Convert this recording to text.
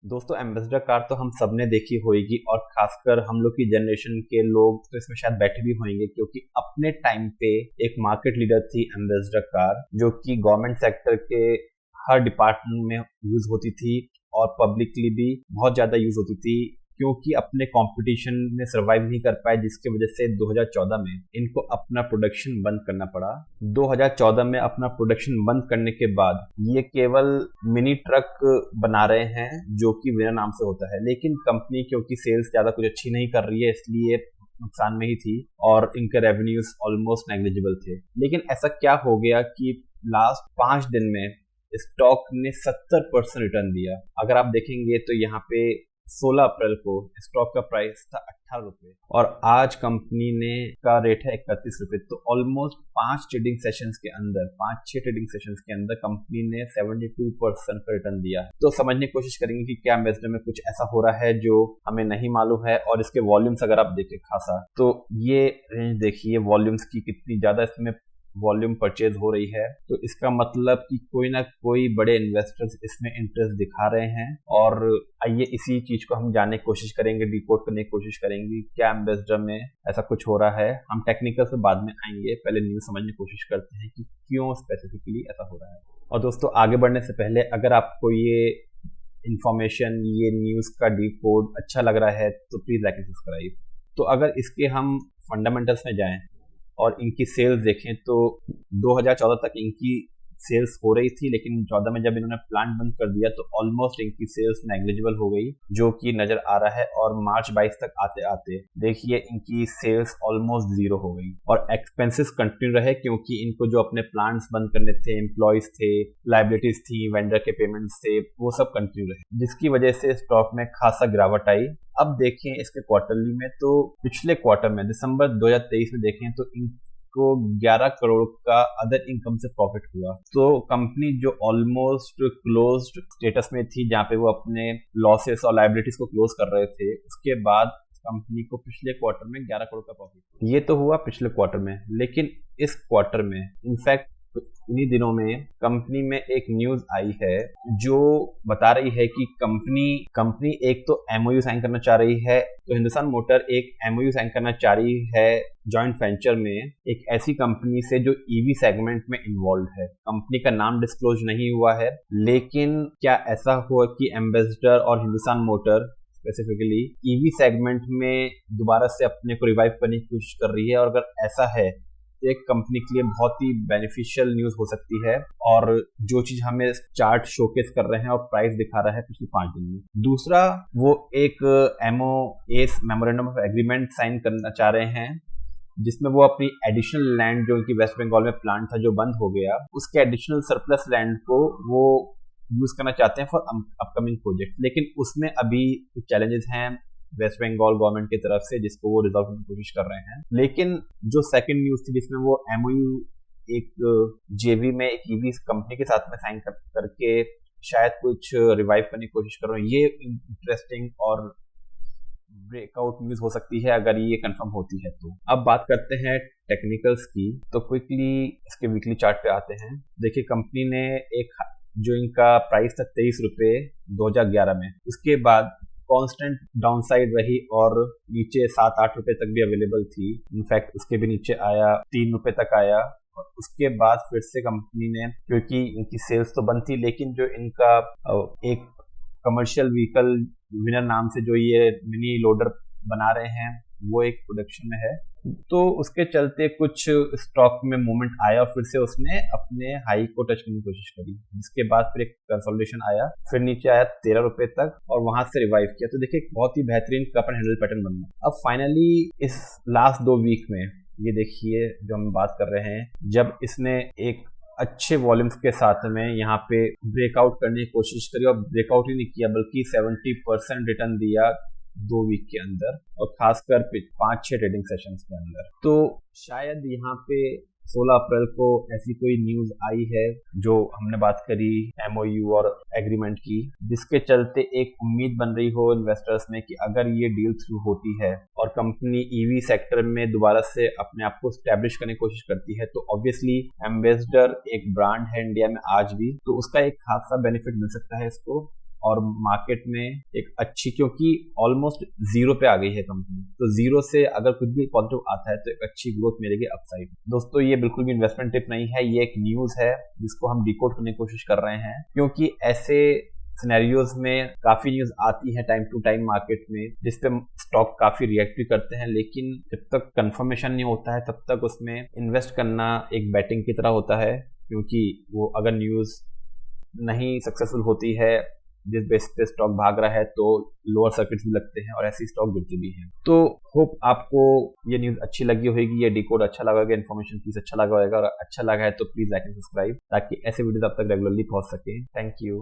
दोस्तों, ambassador car तो हम सबने देखी होगी और खासकर हम लोग की जनरेशन के लोग तो इसमें शायद बैठे भी होंगे, क्योंकि अपने टाइम पे एक मार्केट लीडर थी एम्बेसडर कार, जो कि गवर्नमेंट सेक्टर के हर डिपार्टमेंट में यूज होती थी और पब्लिकली भी बहुत ज्यादा यूज होती थी, क्योंकि अपने कंपटीशन में सरवाइव नहीं कर पाए, जिसकी वजह से 2014 में इनको अपना प्रोडक्शन बंद करना पड़ा। 2014 में अपना प्रोडक्शन बंद करने के बाद ये केवल मिनी ट्रक बना रहे हैं, जो कि वेना नाम से होता है, लेकिन कंपनी क्योंकि सेल्स ज्यादा कुछ अच्छी नहीं कर रही है, इसलिए नुकसान में ही थी और इनके रेवेन्यूज ऑलमोस्ट नेग्लिजिबल थे। लेकिन ऐसा क्या हो गया कि लास्ट 5 दिन में स्टॉक ने 70% रिटर्न दिया। अगर आप देखेंगे तो यहाँ पे 16 अप्रैल को स्टॉक का प्राइस था 18 रुपए और आज कंपनी ने का रेट है 31 रुपए। तो ऑलमोस्ट 5-6 ट्रेडिंग सेशंस के अंदर कंपनी ने 72% का रिटर्न दिया है। तो समझने की कोशिश करेंगे कि क्या एम्बेसडर में कुछ ऐसा हो रहा है जो हमें नहीं मालूम है। और इसके वॉल्यूम्स अगर आप देखें खासा, तो ये रेंज देखिए वॉल्यूम्स की कितनी ज्यादा इसमें वॉल्यूम परचेज हो रही है। तो इसका मतलब कि कोई ना कोई बड़े इन्वेस्टर्स इसमें इंटरेस्ट दिखा रहे हैं। और आइए इसी चीज को हम जानने की कोशिश करेंगे, डिकोड करने की कोशिश करेंगे क्या एम्बेसडर में ऐसा कुछ हो रहा है। हम टेक्निकल से बाद में आएंगे, पहले न्यूज समझने की कोशिश करते हैं कि क्यों स्पेसिफिकली ऐसा हो रहा है। और दोस्तों, आगे बढ़ने से पहले अगर आपको ये इंफॉर्मेशन, ये न्यूज का डिकोड अच्छा लग रहा है तो प्लीज लाइक एंड सब्सक्राइब। तो अगर इसके हम फंडामेंटल्स में जाएं और इनकी सेल्स देखें तो 2014 तक इनकी सेल्स हो रही थी, लेकिन 14 में जब इन्होंने प्लांट बंद कर दिया तो ऑलमोस्ट इनकी सेल्स नेग्लिजिबल हो गई, जो कि नजर आ रहा है। और मार्च 22 तक आते आते देखिए इनकी सेल्स ऑलमोस्ट जीरो हो गई और एक्सपेंसेस कंटिन्यू रहे, क्योंकि इनको जो अपने प्लांट्स बंद करने थे, एम्प्लॉयज थे, लाइबिलिटीज थी, वेंडर के पेमेंट्स थे, वो सब कंटिन्यू रहे, जिसकी वजह से स्टॉक में खासा गिरावट आई। अब देखें इसके क्वार्टरली में, तो पिछले क्वार्टर में दिसंबर 2023 में देखें तो को 11 करोड़ का अदर इनकम से प्रॉफिट हुआ। तो कंपनी जो ऑलमोस्ट क्लोज्ड स्टेटस में थी, जहां पे वो अपने लॉसेस और लायबिलिटीज को क्लोज कर रहे थे, उसके बाद कंपनी को पिछले क्वार्टर में 11 करोड़ का प्रॉफिट। ये तो हुआ पिछले क्वार्टर में, लेकिन इस क्वार्टर में इनफैक्ट इन्हीं दिनों में कंपनी में एक न्यूज आई है जो बता रही है कि कंपनी एक तो एमओयू साइन करना चाह रही है। तो हिंदुस्तान मोटर एक एमओयू साइन करना चाह रही है जॉइंट वेंचर में एक ऐसी कंपनी से जो ईवी सेगमेंट में इन्वॉल्व है। कंपनी का नाम डिस्क्लोज नहीं हुआ है, लेकिन क्या ऐसा हुआ कि एम्बेसडर और Hindustan motor specifically EV segment में दोबारा से अपने को रिवाइव करने की कोशिश कर रही है? और अगर ऐसा है एक कंपनी के लिए बहुत ही बेनिफिशियल न्यूज हो सकती है। और जो चीज हमें चार्ट शोकेस कर रहे हैं और प्राइस दिखा रहा है पिछले 5 दिन में। दूसरा, वो एक MOS memorandum of agreement sign करना चाह रहे हैं, जिसमें वो अपनी एडिशनल लैंड जो कि वेस्ट बंगाल में प्लांट था जो बंद हो गया, उसके एडिशनल सरप्लस लैंड को वो यूज करना चाहते हैं फॉर अपकमिंग प्रोजेक्ट। लेकिन उसमें अभी कुछ चैलेंजेस हैं वेस्ट बंगाल गवर्नमेंट की तरफ से, जिसको वो रिजॉल्व करने की कोशिश कर रहे हैं। लेकिन जो सेकंड न्यूज थी जिसमें वो एमओयू एक जेवी में एक ईवी कंपनी के साथ में साइन करके शायद कुछ रिवाइव करने की कोशिश कर रहे हैं, ये इंटरेस्टिंग और ब्रेकआउट न्यूज हो सकती है अगर ये कंफर्म होती है। तो अब बात करते हैं टेक्निकल्स की। तो क्विकली इसके वीकली चार्ट पे आते हैं। देखिए कंपनी ने एक जो इनका प्राइस था 23 रुपए 2011 में, उसके बाद कांस्टेंट डाउनसाइड रही और नीचे 7-8 रुपए तक भी अवेलेबल थी। इनफैक्ट उसके भी नीचे आया, 3 रुपए तक आया। और उसके बाद फिर से कंपनी ने, क्योंकि इनकी सेल्स तो बंद थी, लेकिन जो इनका एक कमर्शियल व्हीकल विनर नाम से जो ये मिनी लोडर बना रहे हैं, वो एक प्रोडक्शन में है। तो उसके चलते कुछ स्टॉक में मूवमेंट आया और फिर से उसने अपने हाई को टच करने की कोशिश करी, जिसके बाद फिर एक कंसोलिडेशन आया, फिर नीचे आया 13 रुपए तक और वहां से रिवाइव किया। तो देखिए बहुत ही बेहतरीन कप एंड हैंडल पैटर्न बनना। अब फाइनली इस लास्ट 2 वीक में ये देखिए जो हम बात कर रहे हैं, जब इसने एक अच्छे वॉल्यूम्स के साथ में यहाँ पे ब्रेकआउट करने की कोशिश करी और ब्रेकआउट ही नहीं किया, बल्कि 70% रिटर्न दिया 2 वीक के अंदर, और खासकर 5-6 ट्रेडिंग सेशंस के अंदर। तो शायद यहाँ पे 16 अप्रैल को ऐसी कोई न्यूज आई है जो हमने बात करी एमओयू और एग्रीमेंट की, जिसके चलते एक उम्मीद बन रही हो इन्वेस्टर्स में कि अगर ये डील थ्रू होती है और कंपनी ईवी सेक्टर में दोबारा से अपने आप को स्टैब्लिश करने की कोशिश करती है, तो ऑब्वियसली एम्बेसडर एक ब्रांड है इंडिया में आज भी, तो उसका एक खासा बेनिफिट मिल सकता है इसको। और मार्केट में एक अच्छी, क्योंकि ऑलमोस्ट जीरो पे आ गई है कंपनी, तो जीरो से अगर कुछ भी पॉजिटिव आता है तो एक अच्छी ग्रोथ मिलेगी अपसाइड। दोस्तों ये बिल्कुल भी इन्वेस्टमेंट टिप नहीं है, ये एक न्यूज है जिसको हम डिकोड करने की कोशिश कर रहे हैं, क्योंकि ऐसे सिनेरियोज में काफी न्यूज आती है टाइम टू टाइम मार्केट में, जिसपे स्टॉक काफी रिएक्ट भी करते हैं, लेकिन जब तक कंफर्मेशन नहीं होता है तब तक उसमें इन्वेस्ट करना एक बैटिंग की तरह होता है, क्योंकि वो अगर न्यूज नहीं सक्सेसफुल होती है जिस बेस पे स्टॉक भाग रहा है तो लोअर सर्किट्स भी लगते हैं और ऐसी स्टॉक गिरते भी हैं। तो होप आपको ये न्यूज अच्छी लगी होगी, ये डिकोड अच्छा लगा होगा, इन्फॉर्मेशन प्लीज अच्छा लगा होगा, और अच्छा लगा है तो प्लीज लाइक एंड सब्सक्राइब ताकि ऐसे वीडियोस आप तक रेगुलरली पहुंच सके। Thank you.